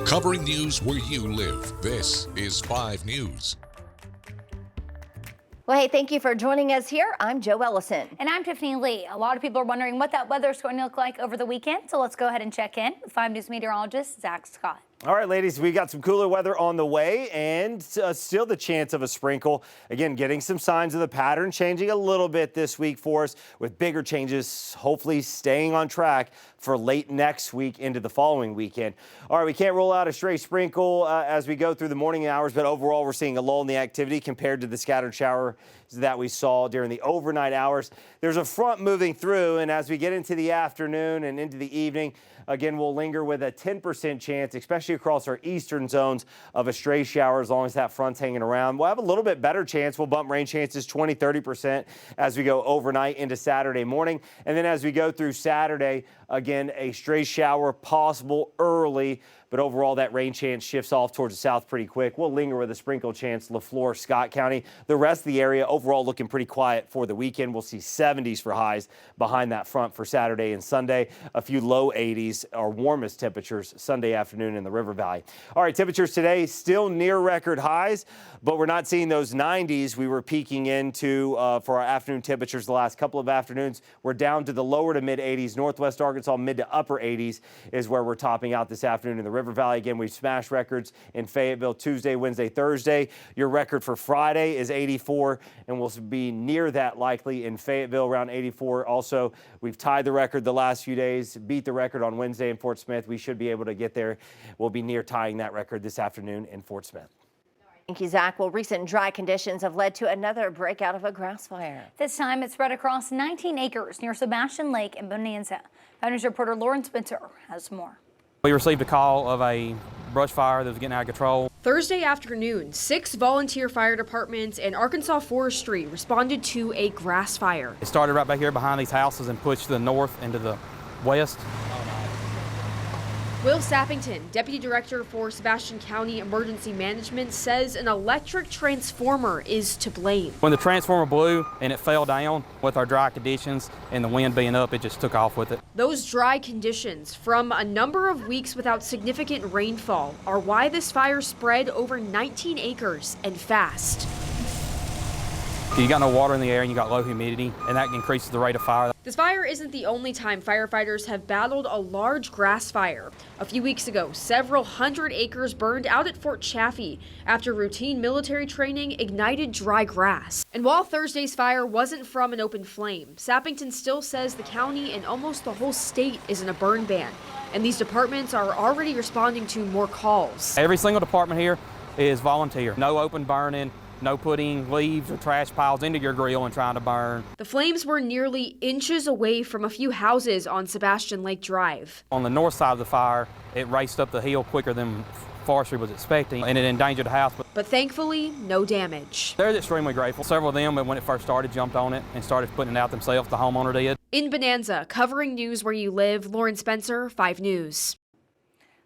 Covering news where you live. This is 5 News. Well, hey, thank you for joining us here. I'm Joe Ellison. And I'm Tiffany Lee. A lot of people are wondering what that weather is going to look like over the weekend. So let's go ahead and check in with 5 News meteorologist Zach Scott. All right, ladies, we got some cooler weather on the way and still the chance of a sprinkle. Again, getting some signs of the pattern changing a little bit this week for us with bigger changes, hopefully staying on track for late next week into the following weekend. All right, we can't rule out a stray sprinkle as we go through the morning hours, but overall we're seeing a lull in the activity compared to the scattered shower that we saw during the overnight hours. There's a front moving through, and as we get into the afternoon and into the evening, again, we'll linger with a 10% chance, especially across our eastern zones, of a stray shower as long as that front's hanging around. We'll have a little bit better chance. We'll bump rain chances 20-30% as we go overnight into Saturday morning. And then as we go through Saturday, again, a stray shower possible early, but overall that rain chance shifts off towards the south pretty quick. We'll linger with a sprinkle chance, LaFleur, Scott County. The rest of the area overall looking pretty quiet for the weekend. We'll see 70s for highs behind that front for Saturday and Sunday. A few low 80s, our warmest temperatures Sunday afternoon in the River Valley. All right, temperatures today still near record highs, but we're not seeing those 90s we were peaking into for our afternoon temperatures the last couple of afternoons. We're down to the lower to mid 80s. Northwest Arkansas mid to upper 80s is where we're topping out this afternoon in the River Valley. Again, we've smashed records in Fayetteville Tuesday, Wednesday, Thursday. Your record for Friday is 84, and we'll be near that likely in Fayetteville, around 84. Also, we've tied the record the last few days, beat the record on Wednesday in Fort Smith. We should be able to get there. We'll be near tying that record this afternoon in Fort Smith. Thank you, Zach. Well, recent dry conditions have led to another breakout of a grass fire. This time it's spread across 19 acres near Sebastian Lake in Bonanza. 5 News reporter Lauren Spencer has more. We received a call of a brush fire that was getting out of control. Thursday afternoon, 6 volunteer fire departments and Arkansas Forestry responded to a grass fire. It started right back here behind these houses and pushed to the north into the west. Will Sappington, Deputy Director for Sebastian County Emergency Management, says an electric transformer is to blame. When the transformer blew and it fell down with our dry conditions and the wind being up, it just took off with it. Those dry conditions from a number of weeks without significant rainfall are why this fire spread over 19 acres and fast. You got no water in the air and you got low humidity, and that increases the rate of fire. This fire isn't the only time firefighters have battled a large grass fire. A few weeks ago, several hundred acres burned out at Fort Chaffee after routine military training ignited dry grass. And while Thursday's fire wasn't from an open flame, Sappington still says the county and almost the whole state is in a burn ban. And these departments are already responding to more calls. Every single department here is volunteer. No open burning. No putting leaves or trash piles into your grill and trying to burn. The flames were nearly inches away from a few houses on Sebastian Lake Drive. On the north side of the fire, it raced up the hill quicker than forestry was expecting, and it endangered the house. But thankfully, no damage. They're extremely grateful. Several of them, when it first started, jumped on it and started putting it out themselves. The homeowner did. In Bonanza, covering news where you live, Lauren Spencer, 5 News.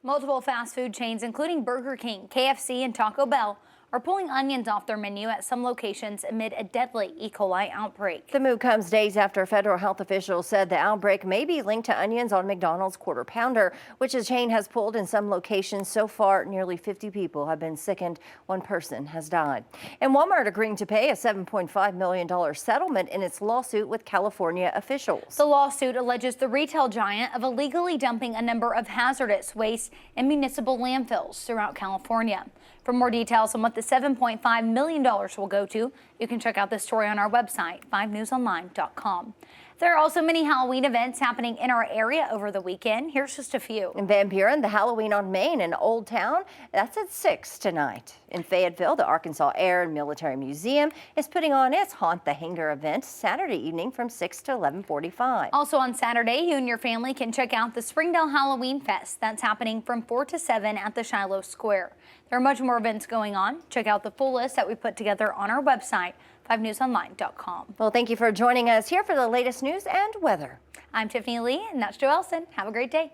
Multiple fast food chains, including Burger King, KFC, and Taco Bell, are pulling onions off their menu at some locations amid a deadly E. coli outbreak. The move comes days after federal health officials said the outbreak may be linked to onions on McDonald's Quarter Pounder, which the chain has pulled in some locations. So far, nearly 50 people have been sickened. One person has died. And Walmart agreeing to pay a $7.5 million settlement in its lawsuit with California officials. The lawsuit alleges the retail giant of illegally dumping a number of hazardous waste in municipal landfills throughout California. For more details on what the $7.5 million will go to, you can check out this story on our website, 5newsonline.com. There are also many Halloween events happening in our area over the weekend. Here's just a few. In Van Buren, the Halloween on Main in Old Town, that's at 6 tonight. In Fayetteville, the Arkansas Air and Military Museum is putting on its Haunt the Hanger event Saturday evening from 6 to 11:45. Also on Saturday, you and your family can check out the Springdale Halloween Fest. That's happening from 4 to 7 at the Shiloh Square. There are much more events going on. Check out the full list that we put together on our website, 5newsonline.com. Well, thank you for joining us here for the latest news and weather. I'm Tiffany Lee, and that's Joe Elson. Have a great day.